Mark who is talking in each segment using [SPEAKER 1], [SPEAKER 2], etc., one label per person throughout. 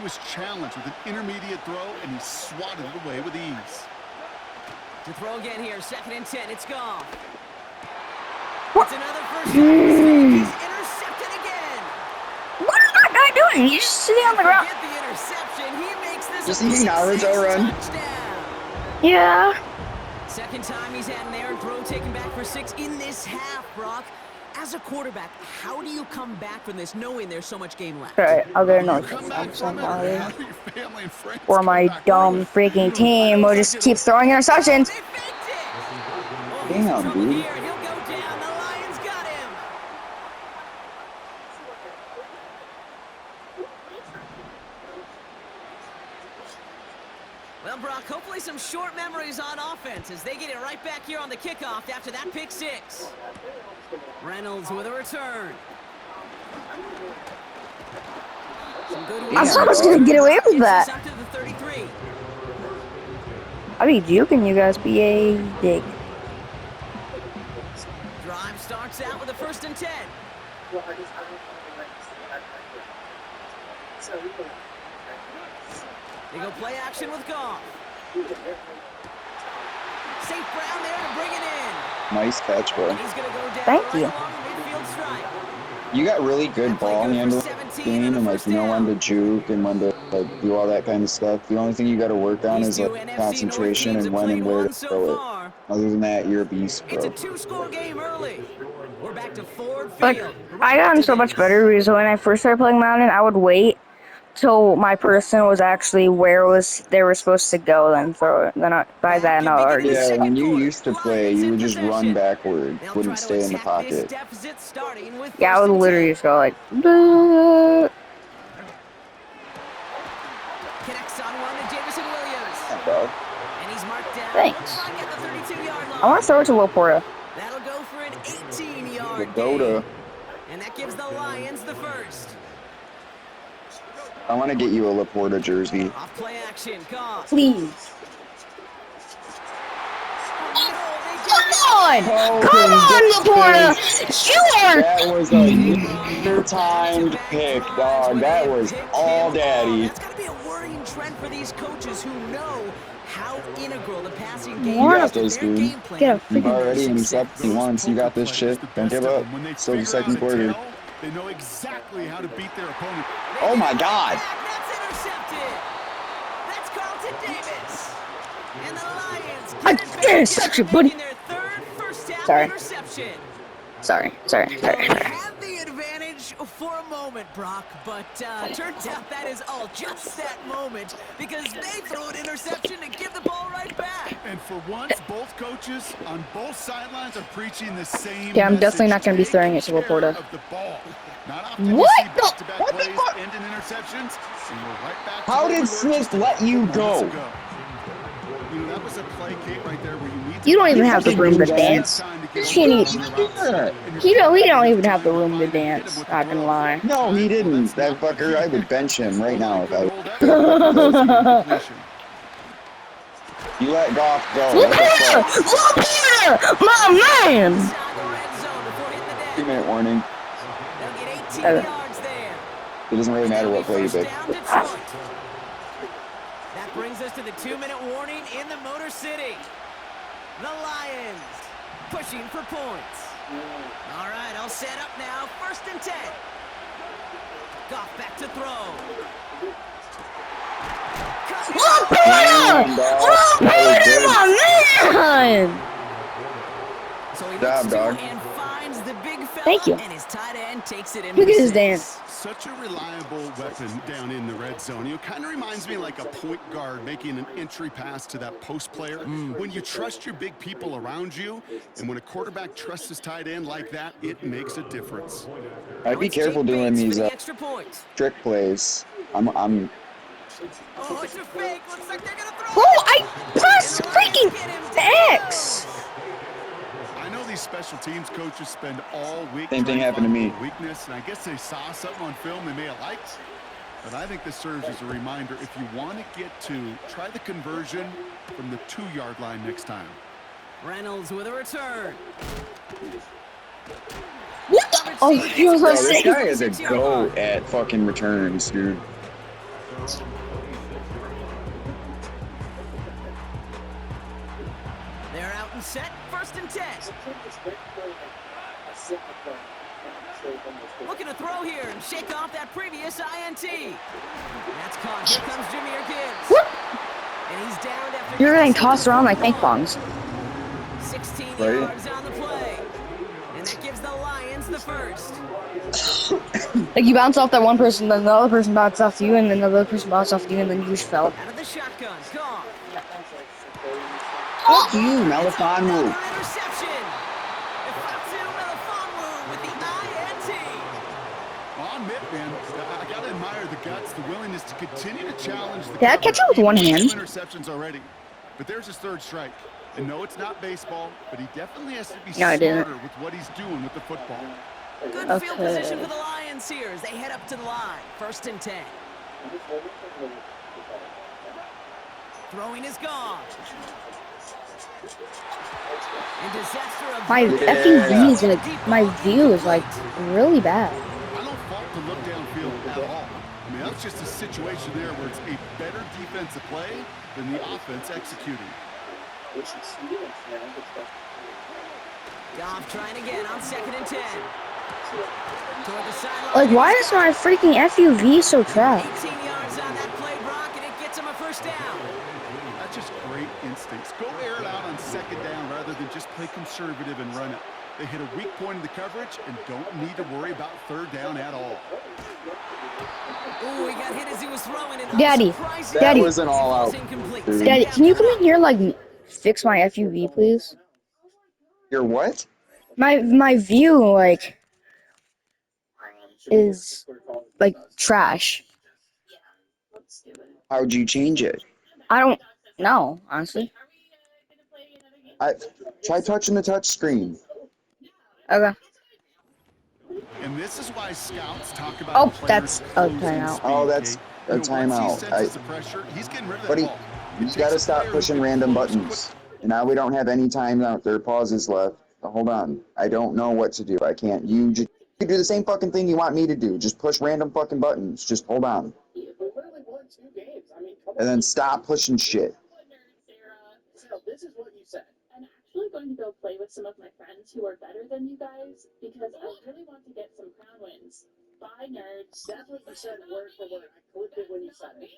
[SPEAKER 1] was challenged with an intermediate throw, and he swatted it away with ease.
[SPEAKER 2] To throw again here, 2nd and 10. It's gone.
[SPEAKER 3] What?
[SPEAKER 2] It's another first down mistake. He's intercepted again.
[SPEAKER 3] What is that guy doing? He's just sitting on the ground.
[SPEAKER 2] Get the interception. He makes this
[SPEAKER 4] Just eating Naruto run.
[SPEAKER 2] touchdown.
[SPEAKER 3] Yeah.
[SPEAKER 2] 2nd time he's had an errant throw taken back for 6 in this half, Brock. As a quarterback, how do you come back from this knowing there's so much game left?
[SPEAKER 3] Alright, I'll get another
[SPEAKER 1] Come back from it. How do your family and friends
[SPEAKER 3] or my
[SPEAKER 1] come back
[SPEAKER 3] dumb
[SPEAKER 1] from it?
[SPEAKER 3] freaking team will just keep throwing interceptions.
[SPEAKER 2] They faked it. Oh, he's in
[SPEAKER 4] Damn,
[SPEAKER 2] trouble
[SPEAKER 4] dude.
[SPEAKER 2] here. He'll go down. The Lions got him. Well, Brock, hopefully some short memories on offense as they get it right back here on the kickoff after that pick 6. Reynolds with a return. Some good
[SPEAKER 3] I thought I was gonna get away with that.
[SPEAKER 2] Up to the 33.
[SPEAKER 3] I'd be juking you guys, be a dick.
[SPEAKER 2] Drive starts out with a 1st and 10. They go play action with Goff. St. Brown there to bring it in.
[SPEAKER 4] Nice catch, bro.
[SPEAKER 2] And he's going to go down
[SPEAKER 3] Thank
[SPEAKER 2] right
[SPEAKER 3] you.
[SPEAKER 2] along the midfield stripe.
[SPEAKER 4] You got really good
[SPEAKER 2] That play
[SPEAKER 4] ball
[SPEAKER 2] good for
[SPEAKER 4] handling
[SPEAKER 2] 17
[SPEAKER 4] game
[SPEAKER 2] and a
[SPEAKER 4] and like
[SPEAKER 2] first
[SPEAKER 4] you know when to
[SPEAKER 2] down.
[SPEAKER 4] juke and when to like do all that kind of stuff. The only thing you got to work on
[SPEAKER 2] These
[SPEAKER 4] is
[SPEAKER 2] two
[SPEAKER 4] like
[SPEAKER 2] NFC
[SPEAKER 4] concentration
[SPEAKER 2] North teams
[SPEAKER 4] and
[SPEAKER 2] have
[SPEAKER 4] when and
[SPEAKER 2] played
[SPEAKER 4] where
[SPEAKER 2] one
[SPEAKER 4] to
[SPEAKER 2] so
[SPEAKER 4] throw it.
[SPEAKER 2] far.
[SPEAKER 4] Other than that, you're a beast,
[SPEAKER 2] It's a
[SPEAKER 4] bro.
[SPEAKER 2] 2-score game early. We're back to Ford
[SPEAKER 3] Like,
[SPEAKER 2] Field.
[SPEAKER 3] I gotten so much better because when I first started playing Madden, I would wait till my person was actually where they were supposed to go, then throw it. Then by then I already.
[SPEAKER 4] Yeah, when you
[SPEAKER 2] Quarter.
[SPEAKER 4] used to play,
[SPEAKER 2] Lions
[SPEAKER 4] you
[SPEAKER 2] in
[SPEAKER 4] would just run
[SPEAKER 2] possession.
[SPEAKER 4] backward,
[SPEAKER 2] They'll
[SPEAKER 4] wouldn't
[SPEAKER 2] try to
[SPEAKER 4] stay in the
[SPEAKER 2] attack this
[SPEAKER 4] pocket.
[SPEAKER 2] deficit starting with
[SPEAKER 3] Yeah, I
[SPEAKER 2] 1st
[SPEAKER 3] would
[SPEAKER 2] and
[SPEAKER 3] literally
[SPEAKER 2] 10.
[SPEAKER 3] just go like, "Duh."
[SPEAKER 2] Connects on one to Jamison Williams.
[SPEAKER 4] Yeah, bro.
[SPEAKER 2] And he's marked down.
[SPEAKER 3] Thanks.
[SPEAKER 2] Looks like at the 32-yard line.
[SPEAKER 3] I want to throw it to Laporta.
[SPEAKER 2] That'll go for an 18-yard
[SPEAKER 4] Dakota.
[SPEAKER 2] gain. And that gives the Lions the first.
[SPEAKER 4] I want to get you a Laporta jersey.
[SPEAKER 2] Off play action. Goff.
[SPEAKER 3] Please.
[SPEAKER 2] Oh,
[SPEAKER 3] Come on, Laporta! You are.
[SPEAKER 4] That was a under-timed pick, dog. That was all daddy.
[SPEAKER 2] That's got to be a worrying trend for these coaches who know how integral the passing game
[SPEAKER 3] You
[SPEAKER 2] is
[SPEAKER 4] got
[SPEAKER 2] to
[SPEAKER 4] this,
[SPEAKER 2] their
[SPEAKER 4] dude.
[SPEAKER 2] game plan.
[SPEAKER 3] Get a
[SPEAKER 4] You've
[SPEAKER 3] freaking.
[SPEAKER 4] already intercepted once. You got this shit. Don't give up. Still the 2nd quarter.
[SPEAKER 1] They know exactly how to beat their opponent.
[SPEAKER 4] Oh my God.
[SPEAKER 2] That's intercepted. That's Carlton Davis. And the Lions
[SPEAKER 3] I
[SPEAKER 2] get it back,
[SPEAKER 3] interception, buddy.
[SPEAKER 2] making their 3rd first down
[SPEAKER 3] Sorry.
[SPEAKER 2] interception.
[SPEAKER 3] Sorry.
[SPEAKER 2] Had the advantage for a moment, Brock, but turns out that is all just that moment because they throw an interception and give the ball right back.
[SPEAKER 1] And for once, both coaches on both sidelines are preaching the same
[SPEAKER 3] Yeah, I'm
[SPEAKER 1] message.
[SPEAKER 3] definitely not gonna be
[SPEAKER 1] Take
[SPEAKER 3] throwing it to
[SPEAKER 1] care
[SPEAKER 3] Laporta.
[SPEAKER 1] of the ball. Not often
[SPEAKER 3] What
[SPEAKER 1] you see
[SPEAKER 3] the-
[SPEAKER 1] back-to-back
[SPEAKER 4] what the
[SPEAKER 1] plays
[SPEAKER 4] fuck?
[SPEAKER 1] end in interceptions, and we're right back to
[SPEAKER 4] How
[SPEAKER 1] where we
[SPEAKER 4] did
[SPEAKER 1] were
[SPEAKER 4] Smith
[SPEAKER 1] just
[SPEAKER 4] let you
[SPEAKER 1] moments
[SPEAKER 4] go?
[SPEAKER 1] ago. You know, that was a play, Kate, right there where you need
[SPEAKER 3] You don't even
[SPEAKER 4] You
[SPEAKER 3] have the
[SPEAKER 4] fucking
[SPEAKER 3] room to
[SPEAKER 4] do that.
[SPEAKER 3] dance. He need. He don't even have the room to dance. Not gonna lie.
[SPEAKER 4] No, he didn't. That fucker, I would bench him right now if I. You let Goff go. What the fuck?
[SPEAKER 3] Laporta! My man!
[SPEAKER 2] Inside the red zone before hitting the deck.
[SPEAKER 4] 2-minute warning.
[SPEAKER 2] They'll get 18
[SPEAKER 3] Okay.
[SPEAKER 2] yards there.
[SPEAKER 4] It doesn't really matter what play you
[SPEAKER 2] First
[SPEAKER 4] pick.
[SPEAKER 2] down, Detroit. That brings us to the 2-minute warning in the Motor City. The Lions pushing for points. All right, all set up now. 1st and 10. Goff back to throw.
[SPEAKER 3] Laporta! Laporta, my man!
[SPEAKER 2] So he
[SPEAKER 4] Good job,
[SPEAKER 2] looks to
[SPEAKER 4] dog.
[SPEAKER 2] and finds the big fella,
[SPEAKER 3] Thank you.
[SPEAKER 2] and his tight end takes it in.
[SPEAKER 3] Look
[SPEAKER 2] for
[SPEAKER 3] at his
[SPEAKER 2] 6.
[SPEAKER 3] dance.
[SPEAKER 1] Such a reliable weapon down in the red zone. You know, kind of reminds me like a point guard making an entry pass to that post player. When you trust your big people around you, and when a quarterback trusts his tight end like that, it makes a difference.
[SPEAKER 4] I'd be
[SPEAKER 2] It's
[SPEAKER 4] careful
[SPEAKER 2] Jake
[SPEAKER 4] doing
[SPEAKER 2] Bates for
[SPEAKER 4] these
[SPEAKER 2] the extra point.
[SPEAKER 4] trick plays. I'm
[SPEAKER 2] Oh, it's a fake. Looks like they're gonna throw.
[SPEAKER 3] Oh, I pressed freaking X!
[SPEAKER 1] I know these special teams coaches spend all week
[SPEAKER 4] Same thing
[SPEAKER 1] trying
[SPEAKER 4] happened to
[SPEAKER 1] find
[SPEAKER 4] me.
[SPEAKER 1] a weakness, and I guess they saw something on film they may have liked. But I think this serves as a reminder, if you want to get to, try the conversion from the 2-yard line next time.
[SPEAKER 2] Reynolds with a return.
[SPEAKER 3] What the? Oh, he was
[SPEAKER 4] Bro,
[SPEAKER 3] so
[SPEAKER 4] this
[SPEAKER 3] sick.
[SPEAKER 4] guy is a goat at fucking returns, dude.
[SPEAKER 2] They're out and set. 1st and 10. Looking to throw here and shake off that previous INT. That's caught. Here comes Jahmyr Gibbs.
[SPEAKER 3] Whoop.
[SPEAKER 2] And he's down after
[SPEAKER 3] You're getting tossed around like ping pongs.
[SPEAKER 2] 16
[SPEAKER 4] Right.
[SPEAKER 2] yards on the play. And that gives the Lions the first.
[SPEAKER 3] Like you bounce off that one person, then the other person bounced off you, and then the other person bounced off you, and then you just fell.
[SPEAKER 2] Out of the shotgun. Gone.
[SPEAKER 4] Fuck you, Melifonwu.
[SPEAKER 2] Another interception. Ifatu Melifonwu with the INT.
[SPEAKER 1] Well, I'll admit, man, I gotta admire the guts, the willingness to continue to challenge the
[SPEAKER 3] Did I catch it with one hand?
[SPEAKER 1] 2 interceptions already, but there's his 3rd strike. And no, it's not baseball, but he definitely has to be
[SPEAKER 3] No, I
[SPEAKER 1] smarter
[SPEAKER 3] didn't.
[SPEAKER 1] with what he's doing with the football.
[SPEAKER 2] Good field position for the Lions here as they head up to the line. 1st and 10. Throwing is gone. And disaster
[SPEAKER 3] My
[SPEAKER 2] averted.
[SPEAKER 3] FUV is like, my view is like really bad.
[SPEAKER 1] I don't fault the look downfield at all. I mean, that's just a situation there where it's a better defensive play than the offense executing.
[SPEAKER 2] Goff trying again on 2nd and 10. Toward the sideline.
[SPEAKER 3] Like, why is my freaking FUV so trash?
[SPEAKER 2] 18 yards on that play, Brock, and it gets him a 1st down.
[SPEAKER 1] That's just great instincts. Go air it out on 2nd down rather than just play conservative and run it. They hit a weak point in the coverage and don't need to worry about 3rd down at all.
[SPEAKER 2] Ooh, he got hit as he was throwing it.
[SPEAKER 3] Daddy,
[SPEAKER 2] Unsurprisingly,
[SPEAKER 3] Daddy.
[SPEAKER 4] That was an all-out.
[SPEAKER 2] incomplete.
[SPEAKER 3] Daddy, can you come in here, like, fix my FUV, please?
[SPEAKER 4] Your what?
[SPEAKER 3] My view, like, is, like, trash.
[SPEAKER 4] How'd you change it?
[SPEAKER 3] I don't know, honestly.
[SPEAKER 4] Try touching the touch screen.
[SPEAKER 3] Okay.
[SPEAKER 1] And this is why scouts talk about
[SPEAKER 3] Oh,
[SPEAKER 1] players'
[SPEAKER 3] that's a
[SPEAKER 1] closing
[SPEAKER 3] timeout.
[SPEAKER 1] speed,
[SPEAKER 4] Oh, that's
[SPEAKER 1] Kate.
[SPEAKER 4] a
[SPEAKER 1] You know, once he
[SPEAKER 4] timeout.
[SPEAKER 1] senses the pressure, he's getting rid of that
[SPEAKER 4] Buddy,
[SPEAKER 1] ball. It
[SPEAKER 4] you
[SPEAKER 1] takes
[SPEAKER 4] gotta
[SPEAKER 1] a
[SPEAKER 4] stop
[SPEAKER 1] player who
[SPEAKER 4] pushing
[SPEAKER 1] can
[SPEAKER 4] random
[SPEAKER 1] close
[SPEAKER 4] buttons. And now we don't have any time out there, pauses left. Hold on. I don't know what to do. I can't. You do the same fucking thing you want me to do. Just push random fucking buttons. Just hold on. And then stop pushing shit.
[SPEAKER 5] This is what you said. I'm actually going to go play with some of my friends who are better than you guys because I really want to get some crown wins. Bye, nerds. That's what you said word for word. I clipped it when you said it.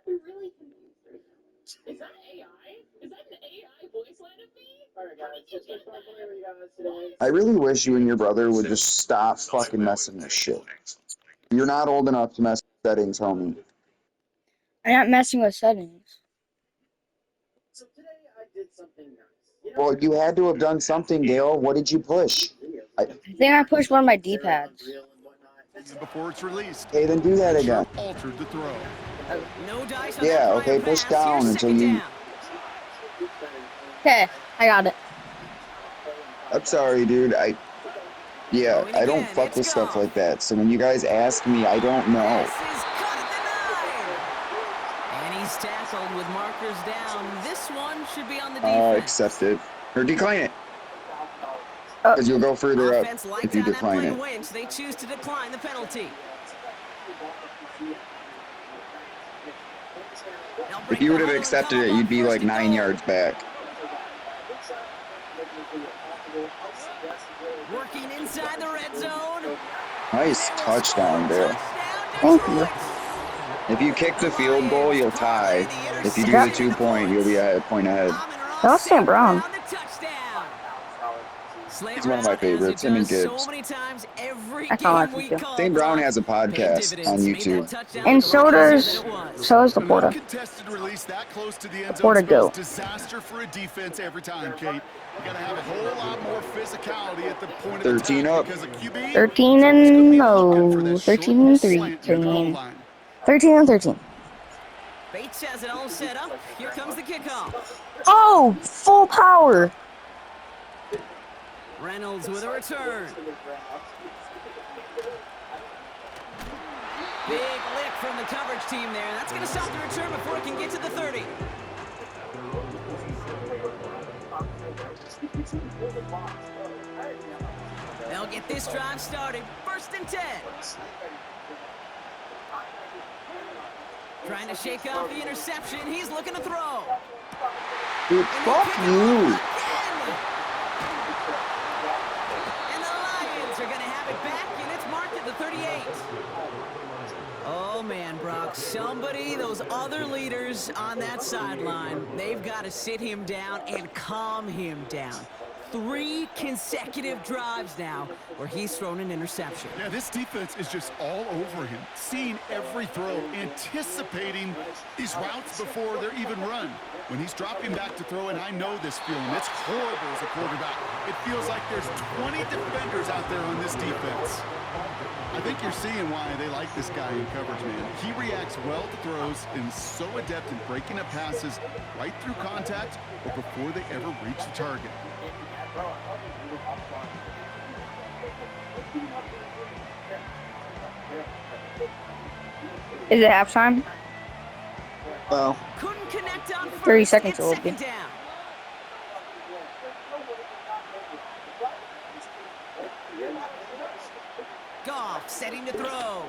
[SPEAKER 5] You're really confused right now. Is that AI? Is that an AI voice line of me? Alright, guys. Just for fun for you guys today.
[SPEAKER 4] I really wish you and your brother would just stop fucking messing with shit. You're not old enough to mess with settings, homie.
[SPEAKER 3] I'm not messing with settings.
[SPEAKER 5] So today I did something nice.
[SPEAKER 4] Well, you had to have done something, Dale. What did you push?
[SPEAKER 3] I think I pushed one of my D-pads.
[SPEAKER 1] before it's released.
[SPEAKER 4] Okay, then do that
[SPEAKER 1] It
[SPEAKER 4] again.
[SPEAKER 1] sure altered the throw.
[SPEAKER 2] No dice on
[SPEAKER 4] Yeah,
[SPEAKER 2] that
[SPEAKER 4] okay,
[SPEAKER 2] flying
[SPEAKER 4] push
[SPEAKER 2] pass.
[SPEAKER 4] down
[SPEAKER 2] Here's
[SPEAKER 4] until
[SPEAKER 2] 2nd
[SPEAKER 4] you-
[SPEAKER 2] down.
[SPEAKER 3] Okay, I got it.
[SPEAKER 4] I'm sorry, dude. I don't fuck with stuff like that. So when you guys ask me, I don't know.
[SPEAKER 2] Pass is caught at the 9. And he's tackled with markers down. This one should be on the defense.
[SPEAKER 4] Accept it. Or decline it. Because you'll go further up
[SPEAKER 2] Offense
[SPEAKER 4] if
[SPEAKER 2] liked
[SPEAKER 4] you
[SPEAKER 2] on that
[SPEAKER 4] decline
[SPEAKER 2] play
[SPEAKER 4] it.
[SPEAKER 2] win, so they choose to decline the penalty.
[SPEAKER 4] If you would have accepted it, you'd be like 9 yards back.
[SPEAKER 2] Working inside the red zone.
[SPEAKER 4] Nice touchdown, Dale.
[SPEAKER 3] Thank you.
[SPEAKER 4] If you kick the field goal, you'll tie. If you do the 2 point, you'll be a point ahead.
[SPEAKER 3] That's St. Brown.
[SPEAKER 4] He's one of my favorites, him and Gibbs.
[SPEAKER 3] I kinda like him too.
[SPEAKER 4] St. Brown has a podcast on YouTube.
[SPEAKER 3] And so does
[SPEAKER 1] An
[SPEAKER 3] Laporta.
[SPEAKER 1] uncontested release that close to the end zone
[SPEAKER 3] Laporta
[SPEAKER 1] spells
[SPEAKER 3] go.
[SPEAKER 1] disaster for a defense every time, Kate. You gotta have a whole lot more physicality at the point of
[SPEAKER 4] 13
[SPEAKER 1] attack
[SPEAKER 4] up.
[SPEAKER 1] because a QB
[SPEAKER 3] 13
[SPEAKER 1] is
[SPEAKER 3] and
[SPEAKER 1] gonna be
[SPEAKER 3] no,
[SPEAKER 1] looking for that
[SPEAKER 3] 13
[SPEAKER 1] short
[SPEAKER 3] and
[SPEAKER 1] slant near the goal
[SPEAKER 3] 13.
[SPEAKER 1] line.
[SPEAKER 3] 13 and 13.
[SPEAKER 2] Bates has it all set up. Here comes the kickoff.
[SPEAKER 3] Oh, full power.
[SPEAKER 2] Reynolds with a return. Big lick from the coverage team there. That's going to stop the return before it can get to the 30. They'll get this drive started. 1st and 10. Trying to shake off the interception. He's looking to throw.
[SPEAKER 4] Dude, fuck you.
[SPEAKER 2] And the Lions are going to have it back, and it's marked at the 38. Oh, man, Brock. Somebody, those other leaders on that sideline, they've got to sit him down and calm him down. 3 consecutive drives now where he's thrown an interception.
[SPEAKER 1] Yeah, this defense is just all over him, seeing every throw, anticipating these routes before they're even run. When he's dropping back to throw, and I know this feeling, it's horrible as a quarterback. It feels like there's 20 defenders out there on this defense. I think you're seeing why they like this guy in coverage, man. He reacts well to throws and is so adept in breaking up passes right through contact or before they ever reach the target.
[SPEAKER 3] Is it halftime?
[SPEAKER 4] Well,
[SPEAKER 2] Couldn't connect on first.
[SPEAKER 3] 30 seconds
[SPEAKER 2] It's
[SPEAKER 3] will be.
[SPEAKER 2] second down. Goff setting to throw.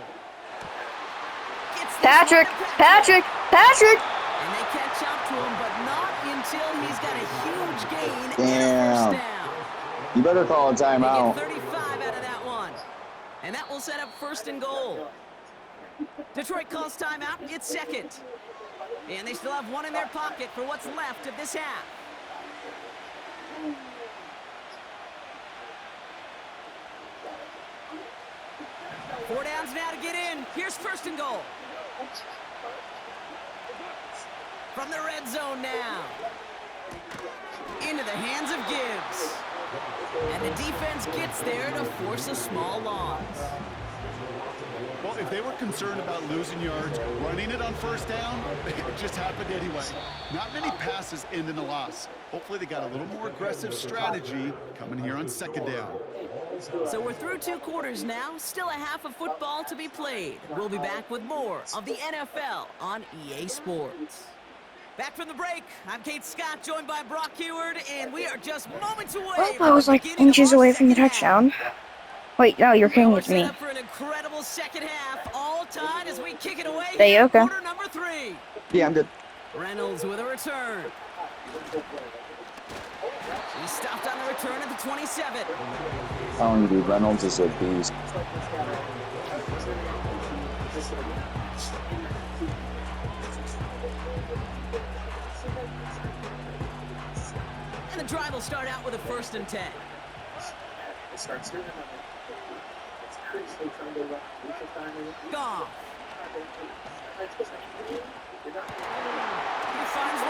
[SPEAKER 2] Gets this
[SPEAKER 3] Patrick!
[SPEAKER 2] one to
[SPEAKER 3] Patrick! Patrick!
[SPEAKER 2] And they catch up to him, but not until he's got a huge gain and a
[SPEAKER 4] Damn.
[SPEAKER 2] first down.
[SPEAKER 4] you better call a
[SPEAKER 2] They
[SPEAKER 4] timeout.
[SPEAKER 2] get 35 out of that one. And that will set up first and goal. Detroit calls timeout. It's second. And they still have one in their pocket for what's left of this half. Four downs now to get in. Here's first and goal. From the red zone now. Into the hands of Gibbs. And the defense gets there to force a small loss.
[SPEAKER 1] Well, if they were concerned about losing yards, running it on first down, it just happened anyway. Not many passes end in a loss. Hopefully they got a little more aggressive strategy coming here on second down.
[SPEAKER 2] So we're through 2 quarters now. Still a half of football to be played. We'll be back with more of the NFL on EA Sports. Back from the break, I'm Kate Scott, joined by Brock Heward, and we are just moments away.
[SPEAKER 3] Oh, I was like inches away from the touchdown. Wait, no, you're kicking it to me.
[SPEAKER 2] Up for an incredible second half, all tied as we kick it away.
[SPEAKER 3] There you go.
[SPEAKER 2] Quarter number 3.
[SPEAKER 4] Yeah, I'm good.
[SPEAKER 2] Reynolds with a return. He stopped on the return at the 27.
[SPEAKER 4] Telling you, dude, Reynolds is a beast.
[SPEAKER 2] And the drive will start out with a 1st and 10. Goff.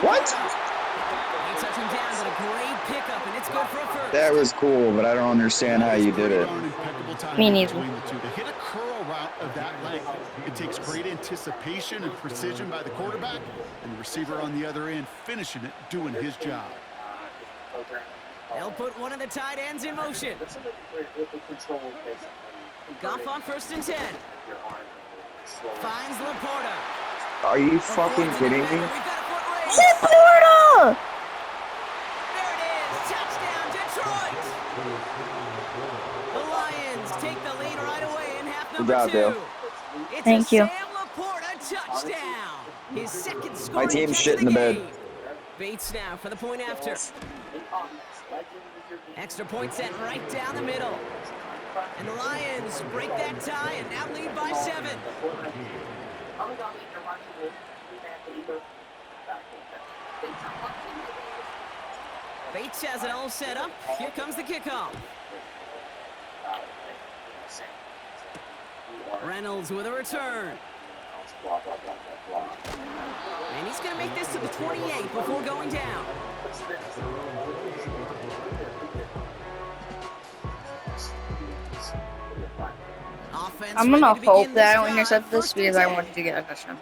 [SPEAKER 4] What?
[SPEAKER 2] He took him down, but a great pickup, and it's good for a first.
[SPEAKER 4] That was cool, but I don't understand how you did it.
[SPEAKER 3] Me neither.
[SPEAKER 1] To hit a curl route of that length, it takes great anticipation and precision by the quarterback, and the receiver on the other end finishing it, doing his job.
[SPEAKER 2] They'll put one of the tight ends in motion. Goff on 1st and 10. Finds Laporta.
[SPEAKER 4] Are you fucking kidding me?
[SPEAKER 2] We've got a foot race.
[SPEAKER 3] Laporta!
[SPEAKER 2] There it is. Touchdown, Detroit. The Lions take the lead right away in half number
[SPEAKER 4] Good job,
[SPEAKER 2] 2.
[SPEAKER 4] Bill.
[SPEAKER 2] It's
[SPEAKER 3] Thank
[SPEAKER 2] a
[SPEAKER 3] you.
[SPEAKER 2] Sam Laporta touchdown. His second score.
[SPEAKER 4] My team's shit in the bed.
[SPEAKER 2] Bates now for the point after. Extra point set right down the middle. And the Lions break that tie and now lead by 7. Bates has it all set up. Here comes the kickoff. Reynolds with a return. And he's going to make this to the 28 before going down. Offense
[SPEAKER 3] I'm gonna
[SPEAKER 2] ready to
[SPEAKER 3] hope
[SPEAKER 2] begin
[SPEAKER 3] that I
[SPEAKER 2] this
[SPEAKER 3] don't intercept
[SPEAKER 2] drive.
[SPEAKER 3] this
[SPEAKER 2] First and
[SPEAKER 3] because I
[SPEAKER 2] 10.
[SPEAKER 3] wanted to get a touchdown.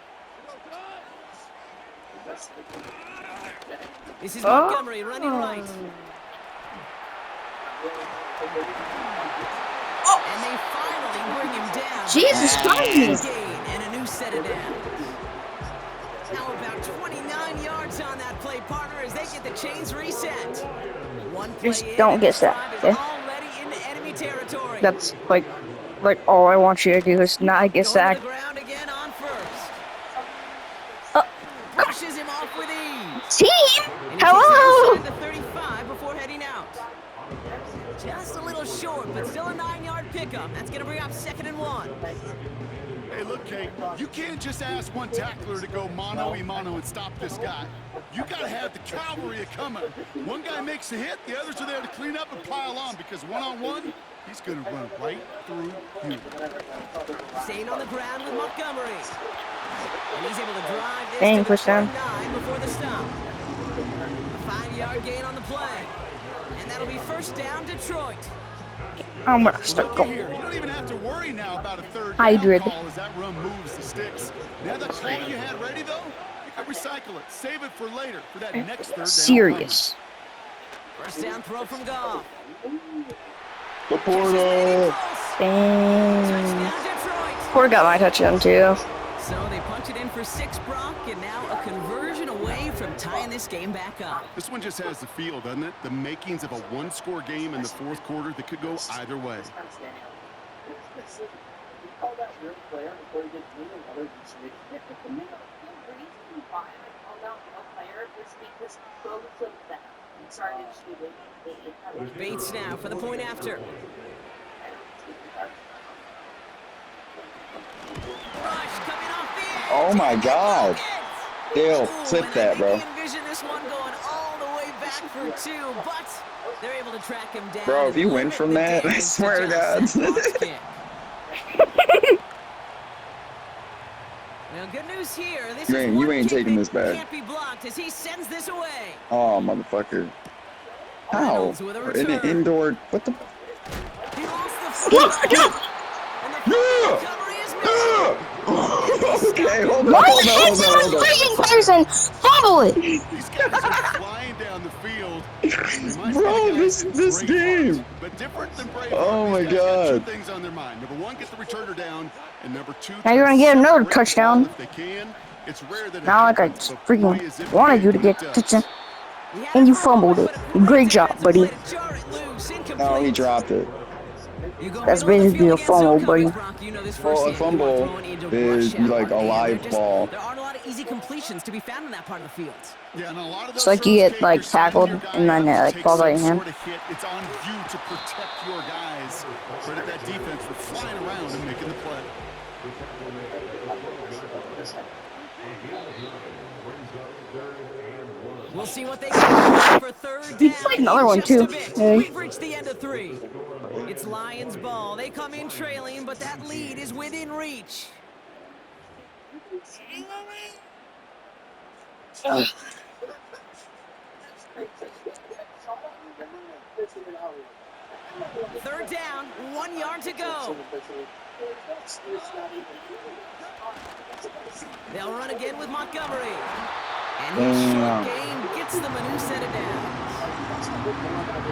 [SPEAKER 2] This is
[SPEAKER 3] Oh.
[SPEAKER 2] Montgomery running right. And they finally bring him down.
[SPEAKER 3] Jesus Christ!
[SPEAKER 2] Gain and a new set of downs. Now about 29 yards on that play, partner, as they get the chains reset. One play
[SPEAKER 3] Just
[SPEAKER 2] in,
[SPEAKER 3] don't
[SPEAKER 2] and
[SPEAKER 3] get
[SPEAKER 2] this
[SPEAKER 3] set,
[SPEAKER 2] drive is
[SPEAKER 3] okay?
[SPEAKER 2] already into enemy territory.
[SPEAKER 3] That's like all I want you to do is not get
[SPEAKER 2] Going to
[SPEAKER 3] sacked.
[SPEAKER 2] the ground again on first. Brushes him off with ease.
[SPEAKER 3] Team,
[SPEAKER 2] And he takes it
[SPEAKER 3] hello.
[SPEAKER 2] inside the 35 before heading out. Just a little short, but still a 9-yard pickup. That's going to bring up 2nd and 1.
[SPEAKER 1] Hey, look, Kate, you can't just ask one tackler to go mano-a-mano and stop this guy. You got to have the cavalry coming. One guy makes a hit, the others are there to clean up and pile on because one-on-one, he's going to run right through you.
[SPEAKER 2] Staying on the ground with Montgomery. And he's able to drive this
[SPEAKER 3] Dang,
[SPEAKER 2] to the
[SPEAKER 3] push down.
[SPEAKER 2] 29 before the stop. A 5-yard gain on the play. And that'll be 1st down, Detroit.
[SPEAKER 3] I'm gonna start
[SPEAKER 1] Look
[SPEAKER 3] going.
[SPEAKER 1] here, you don't even have to worry now about a 3rd down
[SPEAKER 3] Hybrid.
[SPEAKER 1] call as that run moves the sticks. Now that call you had ready, though, you can recycle it. Save it for later, for that next 3rd down.
[SPEAKER 3] Serious.
[SPEAKER 2] 1st down throw from Goff.
[SPEAKER 4] Laporta.
[SPEAKER 3] Dang.
[SPEAKER 2] Touchdown, Detroit.
[SPEAKER 3] Poor got my touchdown too.
[SPEAKER 2] So they punch it in for 6, Brock, and now a conversion away from tying this game back up.
[SPEAKER 1] This one just has the feel, doesn't it? The makings of a one-score game in the 4th quarter that could go either way.
[SPEAKER 2] Bates now for the point after. Rush coming off the edge.
[SPEAKER 4] Oh my God. Dale,
[SPEAKER 2] Ooh,
[SPEAKER 4] clip
[SPEAKER 2] and
[SPEAKER 4] that,
[SPEAKER 2] I
[SPEAKER 4] bro.
[SPEAKER 2] maybe envision this one going all the way back for 2, but they're able to track him down.
[SPEAKER 4] Bro, if
[SPEAKER 2] and
[SPEAKER 4] you win
[SPEAKER 2] limit
[SPEAKER 4] from
[SPEAKER 2] the
[SPEAKER 4] that, I
[SPEAKER 2] damage
[SPEAKER 4] swear to
[SPEAKER 2] just
[SPEAKER 4] God.
[SPEAKER 2] that box kick. Well, good news here. This
[SPEAKER 4] You
[SPEAKER 2] is
[SPEAKER 4] ain't-
[SPEAKER 2] one
[SPEAKER 4] you ain't
[SPEAKER 2] kick
[SPEAKER 4] taking
[SPEAKER 2] that
[SPEAKER 4] this back.
[SPEAKER 2] Can't be blocked as he sends this away.
[SPEAKER 4] Oh, motherfucker. How?
[SPEAKER 2] Reynolds with a
[SPEAKER 4] In an
[SPEAKER 2] return.
[SPEAKER 4] indoor. What the?
[SPEAKER 2] He lost the football. And the
[SPEAKER 4] Yeah!
[SPEAKER 2] recovery is made.
[SPEAKER 4] Okay, hold on,
[SPEAKER 3] Why
[SPEAKER 4] hold
[SPEAKER 3] the
[SPEAKER 4] on,
[SPEAKER 3] heck's
[SPEAKER 4] hold on,
[SPEAKER 3] my
[SPEAKER 4] hold on.
[SPEAKER 3] freaking person fumble it?
[SPEAKER 1] These guys are flying down the field. Reminds me of
[SPEAKER 4] Bro,
[SPEAKER 1] the guys
[SPEAKER 4] this
[SPEAKER 1] in
[SPEAKER 4] game.
[SPEAKER 1] Braveheart. But different than Braveheart.
[SPEAKER 4] Oh
[SPEAKER 1] These
[SPEAKER 4] my
[SPEAKER 1] guys got 2
[SPEAKER 4] God.
[SPEAKER 1] things on their mind. Number 1, get the returner down, and number 2,
[SPEAKER 3] Now you're gonna get another
[SPEAKER 1] separate the
[SPEAKER 3] touchdown.
[SPEAKER 1] ball if they can. It's rare that it
[SPEAKER 3] Not like I
[SPEAKER 1] happens, but boy,
[SPEAKER 3] freaking
[SPEAKER 1] is it
[SPEAKER 3] wanted
[SPEAKER 1] big
[SPEAKER 3] you to
[SPEAKER 1] when it
[SPEAKER 3] get
[SPEAKER 1] does.
[SPEAKER 3] touchdown.
[SPEAKER 2] He had
[SPEAKER 3] And you
[SPEAKER 2] for a moment,
[SPEAKER 3] fumbled it.
[SPEAKER 2] but a
[SPEAKER 3] Great job,
[SPEAKER 2] defensive
[SPEAKER 3] buddy.
[SPEAKER 2] play to jar it loose. Incomplete.
[SPEAKER 4] No, he dropped it.
[SPEAKER 2] You go
[SPEAKER 3] That's
[SPEAKER 2] middle of the
[SPEAKER 3] basically
[SPEAKER 2] field
[SPEAKER 3] a
[SPEAKER 2] against zone
[SPEAKER 3] fumble, buddy.
[SPEAKER 2] coverage, Brock. You know this
[SPEAKER 4] Well, a
[SPEAKER 2] firsthand. You are
[SPEAKER 4] fumble
[SPEAKER 2] throwing into
[SPEAKER 4] is
[SPEAKER 2] rush hour,
[SPEAKER 4] like a
[SPEAKER 2] and
[SPEAKER 4] live ball.
[SPEAKER 2] There aren't a lot of easy completions to be found in that part of the field.
[SPEAKER 1] Yeah, and a lot of
[SPEAKER 3] It's
[SPEAKER 1] those
[SPEAKER 3] like you
[SPEAKER 1] throws,
[SPEAKER 3] get
[SPEAKER 1] Kate,
[SPEAKER 3] like
[SPEAKER 1] you're setting
[SPEAKER 3] tackled
[SPEAKER 1] your guy
[SPEAKER 3] and then
[SPEAKER 1] up to
[SPEAKER 3] like
[SPEAKER 1] take
[SPEAKER 3] falls out
[SPEAKER 1] some
[SPEAKER 3] of your hand.
[SPEAKER 1] sort of hit. It's on you to protect your guys. Credit that defense for flying around and making the play.
[SPEAKER 2] We'll see what they can do for 3rd down.
[SPEAKER 3] Another
[SPEAKER 2] in
[SPEAKER 3] one,
[SPEAKER 2] just
[SPEAKER 3] too.
[SPEAKER 2] a bit.
[SPEAKER 3] Hey.
[SPEAKER 2] We've reached the end of 3. It's Lions ball. They come in trailing, but that lead is within reach. Third down, 1 yard to go. They'll run again with Montgomery. And his short game gets them a new set of downs.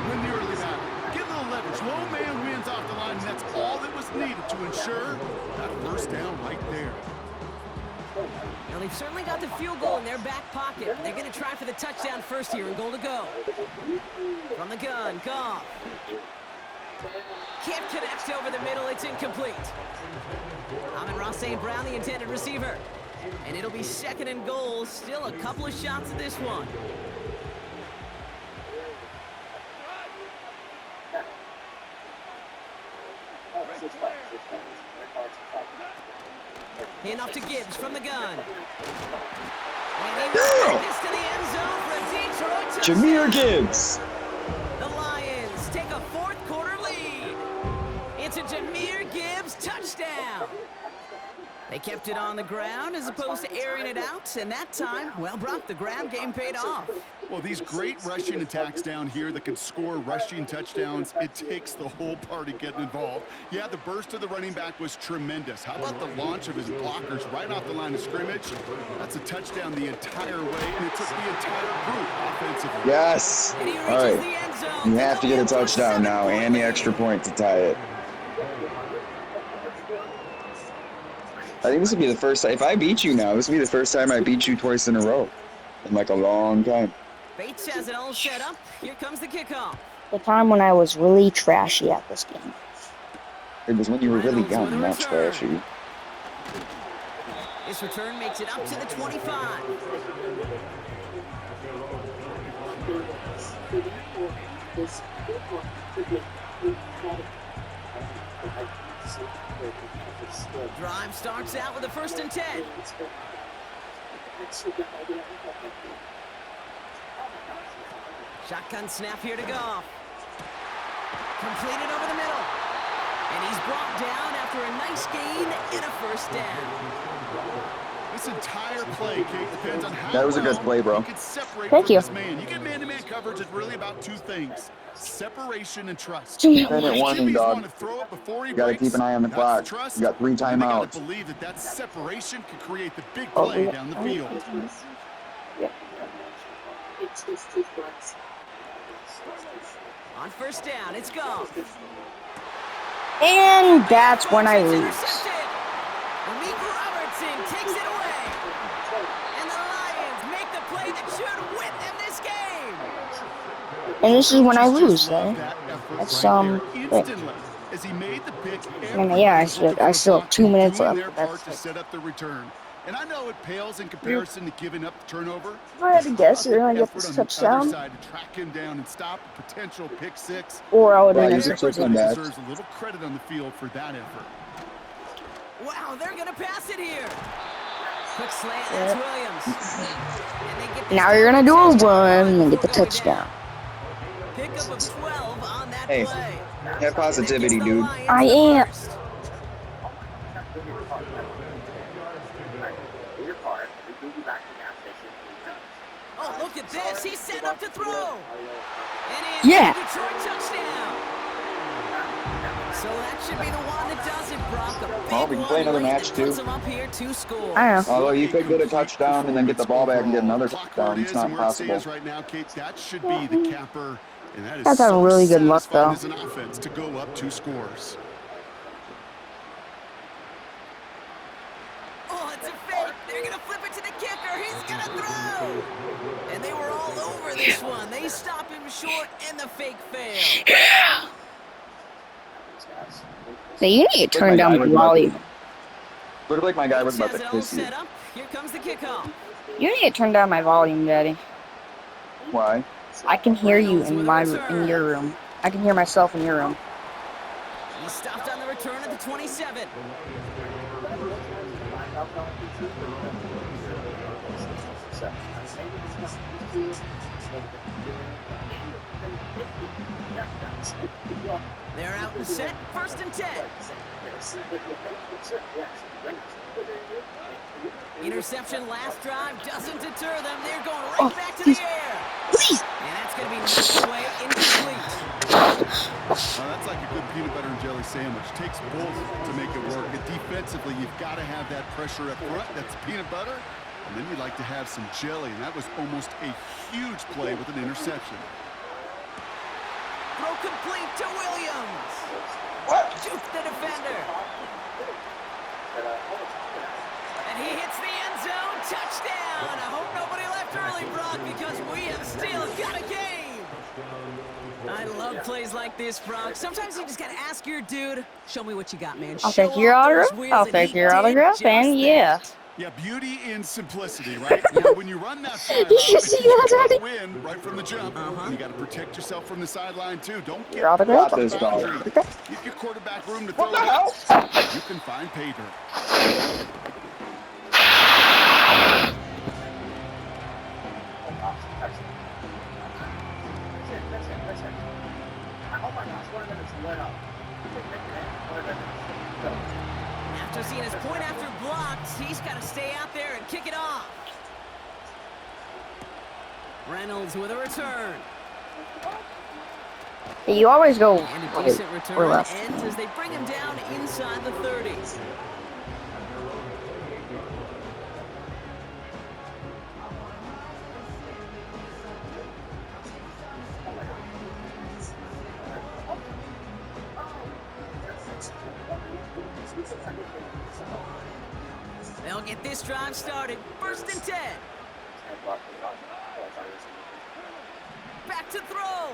[SPEAKER 1] Win the early battle. Get a little leverage. Low man wins off the line, and that's all that was needed to ensure that 1st down right there.
[SPEAKER 2] Now they've certainly got the field goal in their back pocket. They're going to try for the touchdown first here and goal to go. From the gun, Goff. Can't connect over the middle. It's incomplete. Amon-Ra St. Brown, the intended receiver. And it'll be 2nd and goal. Still a couple of shots at this one. Handoff to Gibbs from the gun. And he will take this to the end zone for a Detroit touchdown.
[SPEAKER 4] Jahmyr Gibbs.
[SPEAKER 2] The Lions take a 4th quarter lead. It's a Jahmyr Gibbs touchdown. They kept it on the ground as opposed to airing it out, and that time, well, Brock, the ground game paid off.
[SPEAKER 1] Well, these great rushing attacks down here that can score rushing touchdowns, it takes the whole party getting involved. Yeah, the burst of the running back was tremendous. How about the launch of his blockers right off the line of scrimmage? That's a touchdown the entire way, and it took the entire group offensively.
[SPEAKER 4] Yes.
[SPEAKER 2] And he
[SPEAKER 4] All
[SPEAKER 2] reaches
[SPEAKER 4] right.
[SPEAKER 2] the end zone.
[SPEAKER 4] You have to get a
[SPEAKER 2] They'll be up
[SPEAKER 4] touchdown now
[SPEAKER 2] for a
[SPEAKER 4] and the
[SPEAKER 2] 7-point
[SPEAKER 4] extra
[SPEAKER 2] lead.
[SPEAKER 4] point to tie it. I think this would be the first time. If I beat you now, this would be the first time I beat you twice in a row in like a long time.
[SPEAKER 2] Bates has it all set up. Here comes the kickoff.
[SPEAKER 3] The time when I was really trashy at this game.
[SPEAKER 4] It was when you were really
[SPEAKER 2] Reynolds with
[SPEAKER 4] young,
[SPEAKER 2] a
[SPEAKER 4] not
[SPEAKER 2] return.
[SPEAKER 4] trashy.
[SPEAKER 2] This return makes it up to the 25. Drive starts out with a 1st and 10. Shotgun snap here to Goff. Completed over the middle. And he's brought down after a nice gain and a 1st down.
[SPEAKER 1] This entire play, Kate, depends on how
[SPEAKER 4] That was a good play, bro.
[SPEAKER 1] you can separate
[SPEAKER 3] Thank
[SPEAKER 1] from
[SPEAKER 3] you.
[SPEAKER 1] this man. You get man-to-man coverage, it's really about 2 things: separation and trust.
[SPEAKER 4] Minute warning, dog.
[SPEAKER 1] Want to throw it before he
[SPEAKER 4] You gotta
[SPEAKER 1] breaks.
[SPEAKER 4] keep an eye on the
[SPEAKER 1] That's
[SPEAKER 4] clock.
[SPEAKER 1] trust.
[SPEAKER 4] You got 3
[SPEAKER 1] And then they gotta
[SPEAKER 4] timeouts.
[SPEAKER 1] believe that that separation can create the big
[SPEAKER 3] Oh,
[SPEAKER 1] play
[SPEAKER 3] yeah.
[SPEAKER 1] down the field.
[SPEAKER 2] On 1st down, it's Goff.
[SPEAKER 3] And that's when I
[SPEAKER 2] It's
[SPEAKER 3] lose.
[SPEAKER 2] intercepted. Malik Robertson takes it away. And the Lions make the play that should win them this game.
[SPEAKER 3] And this is when I
[SPEAKER 1] Just
[SPEAKER 3] lose,
[SPEAKER 1] love
[SPEAKER 3] eh?
[SPEAKER 1] that effort
[SPEAKER 3] That's,
[SPEAKER 1] right there.
[SPEAKER 3] wait.
[SPEAKER 1] Instantly, as he made the pick,
[SPEAKER 3] And yeah, I still have 2 minutes
[SPEAKER 1] doing
[SPEAKER 3] left.
[SPEAKER 1] their
[SPEAKER 3] But
[SPEAKER 1] part
[SPEAKER 3] that's
[SPEAKER 1] to
[SPEAKER 3] like,
[SPEAKER 1] set up the return. And I know it pales in comparison to giving up the turnover.
[SPEAKER 3] if I had to guess,
[SPEAKER 1] How
[SPEAKER 3] you're
[SPEAKER 1] about
[SPEAKER 3] gonna
[SPEAKER 1] the
[SPEAKER 3] get
[SPEAKER 1] effort
[SPEAKER 3] this
[SPEAKER 1] on the other
[SPEAKER 3] touchdown,
[SPEAKER 1] side to track him down and stop a potential pick 6.
[SPEAKER 3] or I would
[SPEAKER 4] Yeah,
[SPEAKER 3] have
[SPEAKER 4] you
[SPEAKER 3] been
[SPEAKER 4] should still come
[SPEAKER 1] Everybody
[SPEAKER 4] back.
[SPEAKER 1] deserves a little credit on the field for that effort.
[SPEAKER 2] Wow, they're going to pass it here. Quick slant, that's Williams. And they get this
[SPEAKER 3] Now you're
[SPEAKER 2] down
[SPEAKER 3] gonna do a
[SPEAKER 2] to 10
[SPEAKER 3] run and get the
[SPEAKER 2] before going
[SPEAKER 3] touchdown.
[SPEAKER 2] down. Pickup of 12 on that
[SPEAKER 4] Hey,
[SPEAKER 2] play.
[SPEAKER 4] have positivity,
[SPEAKER 2] And that gives the
[SPEAKER 4] dude.
[SPEAKER 2] Lions
[SPEAKER 3] I
[SPEAKER 2] the
[SPEAKER 3] am.
[SPEAKER 2] first. Oh, look at this. He's set up to throw. And it's
[SPEAKER 3] Yeah.
[SPEAKER 2] a Detroit touchdown. So that should be the one that does it, Brock. A big
[SPEAKER 4] Well, we can play
[SPEAKER 2] one
[SPEAKER 4] another
[SPEAKER 2] late
[SPEAKER 4] match,
[SPEAKER 2] that puts
[SPEAKER 4] too.
[SPEAKER 2] them up here to score.
[SPEAKER 3] I know.
[SPEAKER 4] Although you could get a touchdown and then get the ball back and get another
[SPEAKER 1] Clock where it
[SPEAKER 4] touchdown. It's
[SPEAKER 1] is
[SPEAKER 4] not
[SPEAKER 1] and where it
[SPEAKER 4] possible.
[SPEAKER 1] stands right now, Kate, that should be the capper. And that is
[SPEAKER 3] That's having
[SPEAKER 1] so
[SPEAKER 3] really good luck,
[SPEAKER 1] satisfying
[SPEAKER 3] though.
[SPEAKER 1] as an offense to go up 2 scores.
[SPEAKER 2] Oh, it's a fake. They're going to flip it to the kicker. He's going to throw. And they were all over this one. They stop him short, and the fake fail.
[SPEAKER 3] So you need to
[SPEAKER 4] Like
[SPEAKER 3] turn
[SPEAKER 4] my
[SPEAKER 3] down
[SPEAKER 4] guy
[SPEAKER 3] the
[SPEAKER 4] was about to-
[SPEAKER 3] volume.
[SPEAKER 4] Looked like my guy was about
[SPEAKER 2] Has
[SPEAKER 4] to
[SPEAKER 2] it all
[SPEAKER 4] kiss you.
[SPEAKER 2] set up. Here comes the kickoff.
[SPEAKER 3] You need to turn down my volume, Daddy.
[SPEAKER 4] Why?
[SPEAKER 3] I can hear you
[SPEAKER 2] Reynolds with
[SPEAKER 3] in
[SPEAKER 2] a return.
[SPEAKER 3] your room. I can hear myself in your room.
[SPEAKER 2] He stopped on the return at the 27. They're out and set. 1st and 10. Interception last drive doesn't deter them. They're going right back to the air. And that's going to be knocked away incomplete.
[SPEAKER 1] That's like a good peanut butter and jelly sandwich. Takes both to make it work. And defensively, you've got to have that pressure up front. That's peanut butter. And then you'd like to have some jelly. And that was almost a huge play with an interception.
[SPEAKER 2] Throw complete to Williams. Juke the defender. And he hits the end zone. Touchdown. I hope nobody left early, Brock, because we have still got a game. I love plays like this, Brock. Sometimes you just got to ask your dude, show me what you got, man.
[SPEAKER 3] I'll
[SPEAKER 2] Show
[SPEAKER 3] take your
[SPEAKER 2] off those
[SPEAKER 3] autograph.
[SPEAKER 2] wheels,
[SPEAKER 3] I'll
[SPEAKER 2] and
[SPEAKER 3] take
[SPEAKER 2] he
[SPEAKER 3] your
[SPEAKER 2] did
[SPEAKER 3] autograph,
[SPEAKER 2] just
[SPEAKER 3] and yeah.
[SPEAKER 2] that.
[SPEAKER 1] Yeah, beauty in simplicity, right? Now, when you run that fire
[SPEAKER 3] You should
[SPEAKER 1] route,
[SPEAKER 3] see
[SPEAKER 1] you
[SPEAKER 3] that,
[SPEAKER 1] gotta
[SPEAKER 3] Daddy.
[SPEAKER 1] win right from the jump. And you got to protect yourself from the sideline, too. Don't get
[SPEAKER 3] Your autograph.
[SPEAKER 4] Got this, dog.
[SPEAKER 1] Give your quarterback room to throw
[SPEAKER 4] What the
[SPEAKER 1] it
[SPEAKER 4] hell?
[SPEAKER 1] out. You can find pay dirt.
[SPEAKER 2] After seeing his point after blocked, he's got to stay out there and kick it off. Reynolds with a return.
[SPEAKER 3] You always go
[SPEAKER 2] And a
[SPEAKER 3] right
[SPEAKER 2] decent
[SPEAKER 3] or
[SPEAKER 2] return
[SPEAKER 3] left.
[SPEAKER 2] ends as they bring him down inside the 30. They'll get this drive started. 1st and 10. Back to throw.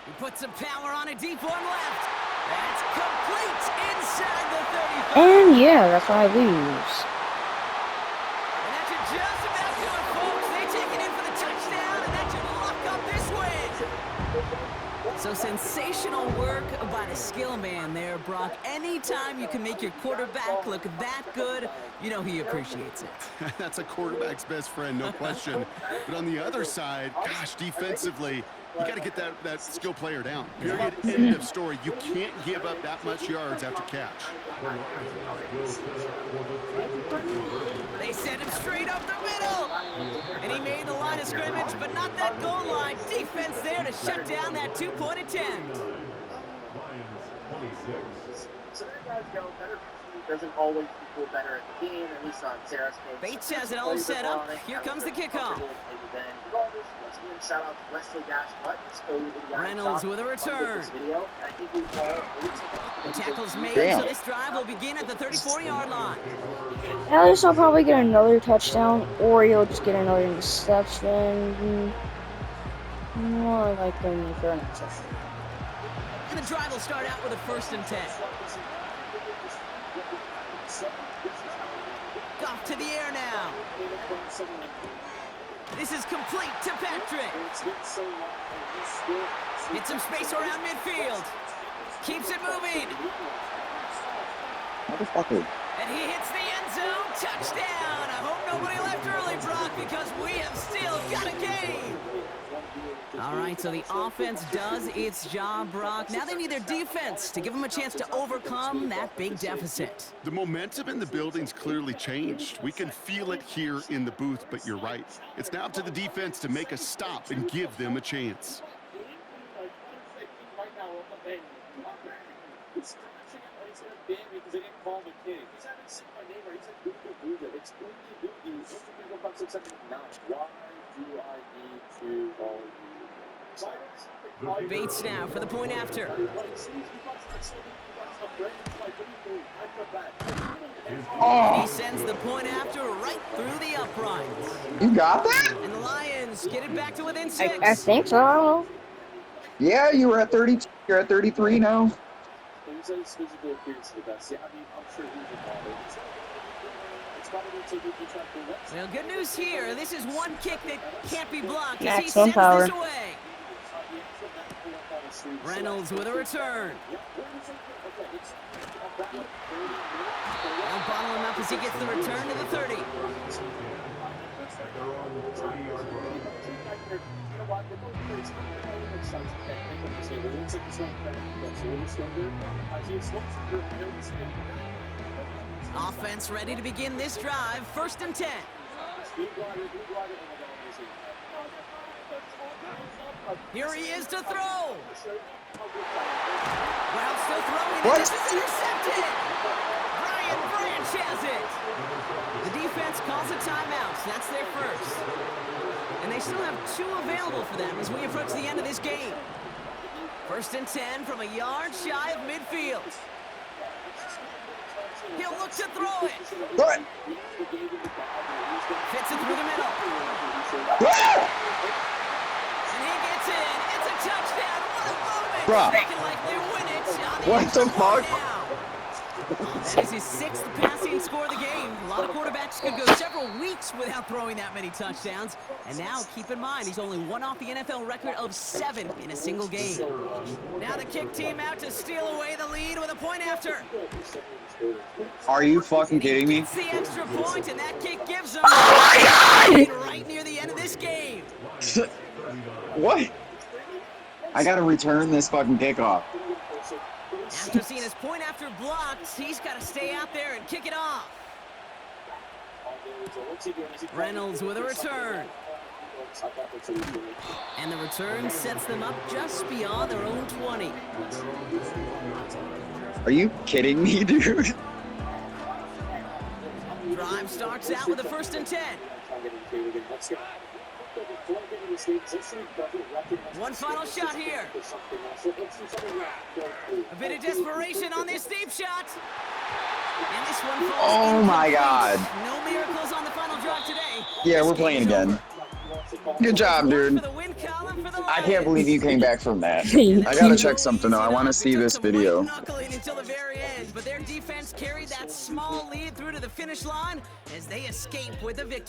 [SPEAKER 2] He puts some power on a deep one left. That's complete inside the 35.
[SPEAKER 3] And yeah, that's why I lose.
[SPEAKER 2] And that should just about do it, folks. They take it in for the touchdown, and that should lock up this win. So sensational work by the skill man there, Brock. Anytime you can make your quarterback look that good, you know he appreciates it.
[SPEAKER 1] That's a quarterback's best friend, no question. But on the other side, gosh, defensively, you got to get that skill player down. Period. End of story. You can't give up that much yards after catch.
[SPEAKER 2] They sent him straight up the middle. And he made the line of scrimmage, but not that goal line. Defense there to shut down that two-point attempt.
[SPEAKER 5] So there you guys go. Better doesn't always equal better at the game, at least on Sarah's case.
[SPEAKER 2] Bates has it all set up. Here comes the kickoff.
[SPEAKER 5] Shout out to Wesley
[SPEAKER 2] Reynolds with a return. The tackle's made,
[SPEAKER 4] Damn.
[SPEAKER 2] so this drive will begin at the 34-yard line.
[SPEAKER 3] At least I'll probably get another touchdown, or you'll just get another interception. More likely for an interception.
[SPEAKER 2] And the drive will start out with a 1st and 10. Off to the air now. This is complete to Patrick. Hits some space around midfield. Keeps it moving.
[SPEAKER 4] Motherfucker.
[SPEAKER 2] And he hits the end zone. Touchdown. I hope nobody left early, Brock, because we have still got a game. All right, so the offense does its job, Brock. Now they need their defense to give them a chance to overcome that big deficit.
[SPEAKER 1] The momentum in the building's clearly changed. We can feel it here in the booth, but you're right. It's now up to the defense to make a stop and give them a chance.
[SPEAKER 2] Bates now for the point after.
[SPEAKER 4] Oh,
[SPEAKER 2] He sends the point after right through the uprights.
[SPEAKER 4] you got that?
[SPEAKER 2] And the Lions get it back to within 6.
[SPEAKER 3] I think so. I don't know.
[SPEAKER 4] Yeah, you were at 32. You're at 33 now.
[SPEAKER 2] Well, good news here. This is one kick that can't be blocked as he
[SPEAKER 3] Maximum
[SPEAKER 2] sends
[SPEAKER 3] power.
[SPEAKER 2] this away. Reynolds with a return. They'll bottle him up as he gets the return to the 30. Offense ready to begin this drive. 1st and 10. Here he is to throw. Brown still throwing.
[SPEAKER 4] What?
[SPEAKER 2] This is intercepted. Brian Branch has it. The defense calls a timeout. So that's their first. And they still have 2 available for them as we approach the end of this game. 1st and 10 from a yard shy of midfield. He'll look to throw it.
[SPEAKER 4] What?
[SPEAKER 2] Fits it through the middle. And he gets in. It's a touchdown. What a moment.
[SPEAKER 4] Bruh.
[SPEAKER 2] Looking like they win it on the
[SPEAKER 4] What
[SPEAKER 2] end
[SPEAKER 4] the
[SPEAKER 2] of
[SPEAKER 4] fuck?
[SPEAKER 2] now. That is his 6th passing score of the game. A lot of quarterbacks could go several weeks without throwing that many touchdowns. And now, keep in mind, he's only 1 off the NFL record of 7 in a single game. Now the kick team out to steal away the lead with a point after.
[SPEAKER 4] Are you fucking kidding me?
[SPEAKER 2] It's the extra point, and that kick gives them right near the end of this game.
[SPEAKER 4] What? I gotta return this fucking kickoff.
[SPEAKER 2] After seeing his point after blocked, he's got to stay out there and kick it off. Reynolds with a return. And the return sets them up just beyond their own 20.
[SPEAKER 4] Are you kidding me, dude?
[SPEAKER 2] Drive starts out with a 1st and 10. One final shot here. A bit of desperation on this deep shot. And this one falls
[SPEAKER 4] Oh my
[SPEAKER 2] incomplete.
[SPEAKER 4] God.
[SPEAKER 2] No miracles on the final drive today.
[SPEAKER 4] Yeah,
[SPEAKER 2] This
[SPEAKER 4] we're playing
[SPEAKER 2] game's
[SPEAKER 4] again.
[SPEAKER 2] over.
[SPEAKER 4] Good job, dude.
[SPEAKER 2] For the win column for the
[SPEAKER 4] I can't believe you came back from that.
[SPEAKER 3] Thank
[SPEAKER 4] I gotta
[SPEAKER 3] you.
[SPEAKER 4] check something though. I want to see this video.
[SPEAKER 2] Knuckling until the very end, but their defense carried that small lead through to the finish line as they escape with a victory.